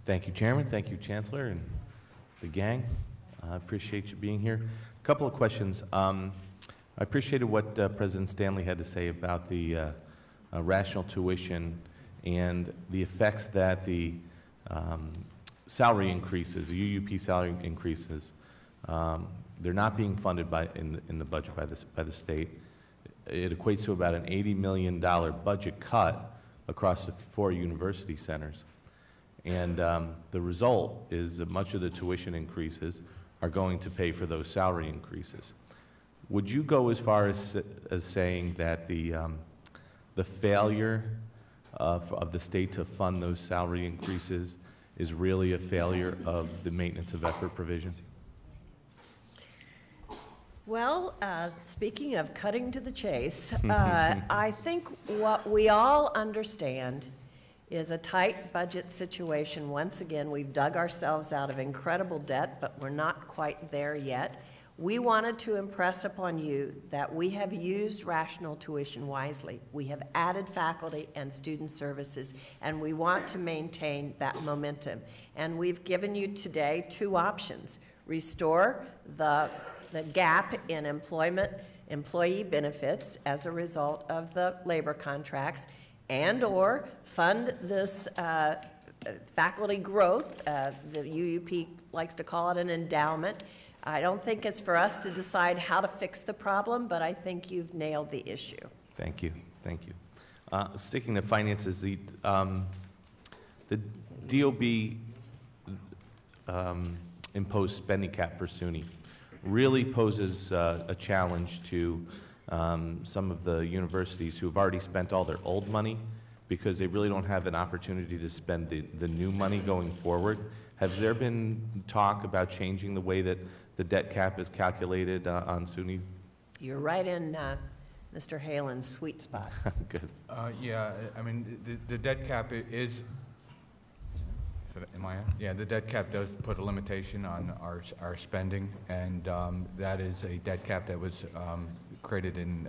Thank you, Chairman. Thank you, Chancellor, and the gang. I appreciate you being here. A couple of questions. I appreciated what President Stanley had to say about the rational tuition and the effects that the salary increases, the UUP salary increases, they're not being funded in the budget by the state. It equates to about an $80 million budget cut across the 4 university centers. And the result is that much of the tuition increases are going to pay for those salary increases. Would you go as far as saying that the failure of the state to fund those salary increases is really a failure of the maintenance of effort provisions? Well, speaking of cutting to the chase, I think what we all understand is a tight budget situation. Once again, we've dug ourselves out of incredible debt, but we're not quite there yet. We wanted to impress upon you that we have used rational tuition wisely. We have added faculty and student services, and we want to maintain that momentum. And we've given you today 2 options: restore the gap in employee benefits as a result of the labor contracts, and or fund this faculty growth. The UUP likes to call it an endowment. I don't think it's for us to decide how to fix the problem, but I think you've nailed the issue. Thank you. Thank you. Sticking to finances, the DOB imposed spending cap for SUNY really poses a challenge to some of the universities who have already spent all their old money, because they really don't have an opportunity to spend the new money going forward. Has there been talk about changing the way that the debt cap is calculated on SUNY? You're right in Mr. Halen's sweet spot. Good. Yeah, I mean, the debt cap is, am I on? Yeah, the debt cap does put a limitation on our spending, and that is a debt cap that was created in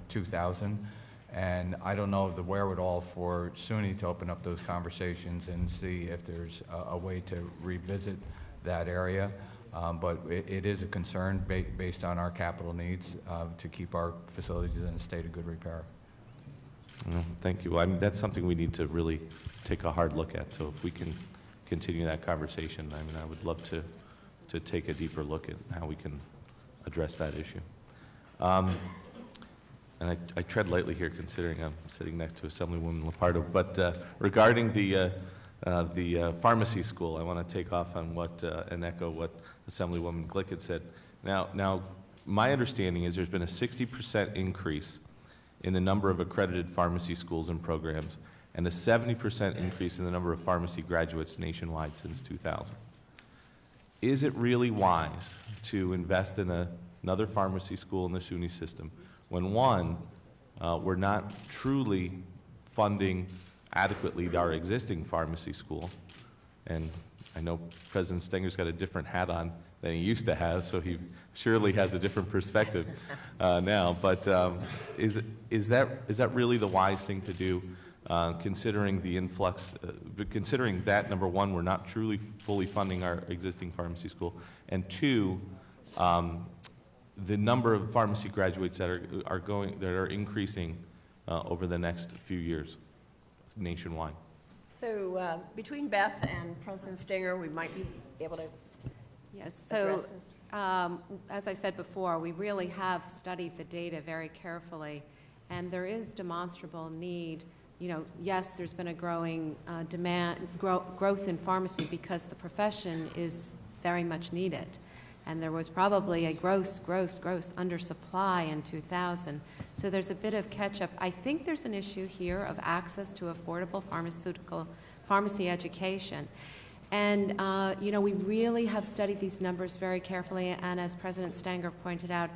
2000. And I don't know the wherewithal for SUNY to open up those conversations and see if there's a way to revisit that area. But it is a concern based on our capital needs to keep our facilities in a state of good repair. Thank you. I mean, that's something we need to really take a hard look at. So if we can continue that conversation, I mean, I would love to take a deeper look at how we can address that issue. And I tread lightly here, considering I'm sitting next to Assemblywoman Lepardo. But regarding the pharmacy school, I want to take off on and echo what Assemblywoman Glick had said. Now, my understanding is there's been a 60% increase in the number of accredited pharmacy schools and programs, and a 70% increase in the number of pharmacy graduates nationwide since 2000. Is it really wise to invest in another pharmacy school in the SUNY system when, one, we're not truly funding adequately our existing pharmacy school? And I know President Stenger's got a different hat on than he used to have, so he surely has a different perspective now. But is that really the wise thing to do, considering the influx, considering that, number one, we're not truly fully funding our existing pharmacy school, and two, the number of pharmacy graduates that are increasing over the next few years nationwide? So between Beth and President Stenger, we might be able to address this. As I said before, we really have studied the data very carefully, and there is demonstrable need. You know, yes, there's been a growing growth in pharmacy because the profession is very much needed. And there was probably a gross undersupply in 2000. So there's a bit of catch-up. I think there's an issue here of access to affordable pharmacy education. And, you know, we really have studied these numbers very carefully. And as President Stenger pointed out,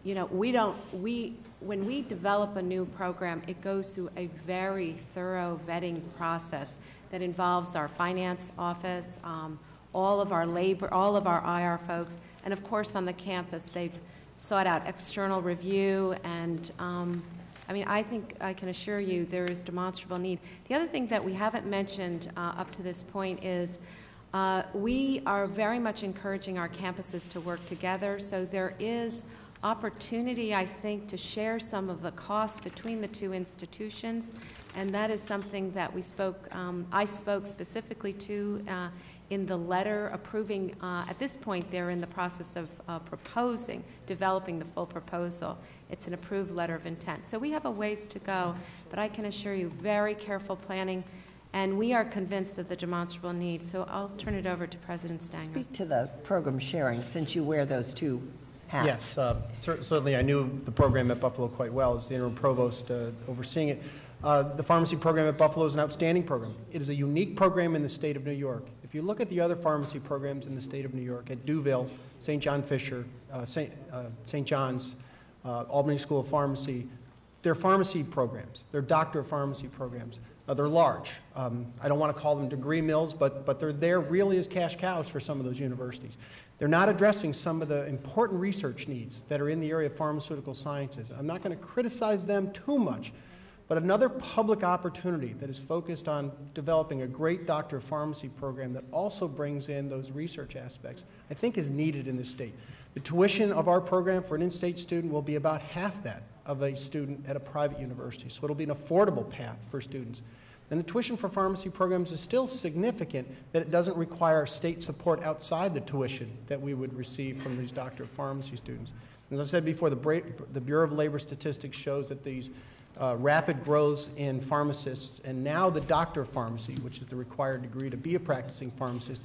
you know, when we develop a new program, it goes through a very thorough vetting process that involves our finance office, all of our labor, all of our IR folks, and of course on the campus they've sought out external review and I mean, I think I can assure you there is demonstrable need. The other thing that we haven't mentioned up to this point is we are very much encouraging our campuses to work together, so there is opportunity, I think, to share some of the costs between the two institutions, and that is something that we spoke, I spoke specifically to in the letter approving. At this point, they're in the process of developing the full proposal. It's an approved letter of intent. So we have a ways to go, but I can assure you very careful planning, and we are convinced of the demonstrable need. So I'll turn it over to President Stanger. Speak to the program sharing, since you wear those two hats. Yes, certainly I knew the program at Buffalo quite well as the interim provost overseeing it. The pharmacy program at Buffalo is an outstanding program. It is a unique program in the state of New York. If you look at the other pharmacy programs in the state of New York, at Duville, St. John Fisher, St. John's, Albany School of Pharmacy, they're pharmacy programs. They're doctor of pharmacy programs. They're large. I don't want to call them degree mills, but they're there really as cash cows for some of those universities. They're not addressing some of the important research needs that are in the area of pharmaceutical sciences. I'm not going to criticize them too much, but another public opportunity that is focused on developing a great doctor of pharmacy program that also brings in those research aspects, I think is needed in this state. The tuition of our program for an in-state student will be about half that of a student at a private university, so it'll be an affordable path for students. And the tuition for pharmacy programs is still significant that it doesn't require state support outside the tuition that we would receive from these doctor of pharmacy students. As I said before, the Bureau of Labor Statistics shows that these rapid growth in pharmacists, and now the doctor of pharmacy, which is the required degree to be a practicing pharmacist,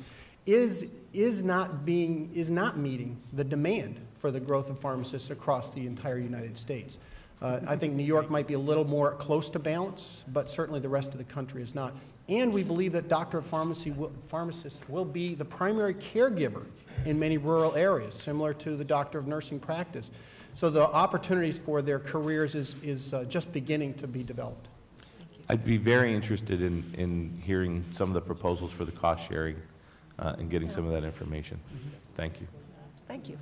is not meeting the demand for the growth of pharmacists across the entire United States. I think New York might be a little more close to balance, but certainly the rest of the country is not. And we believe that doctor of pharmacists will be the primary caregiver in many rural areas, similar to the doctor of nursing practice. So the opportunities for their careers is just beginning to be developed. I'd be very interested in hearing some of the proposals for the cost sharing and getting some of that information. Thank you. Thank you.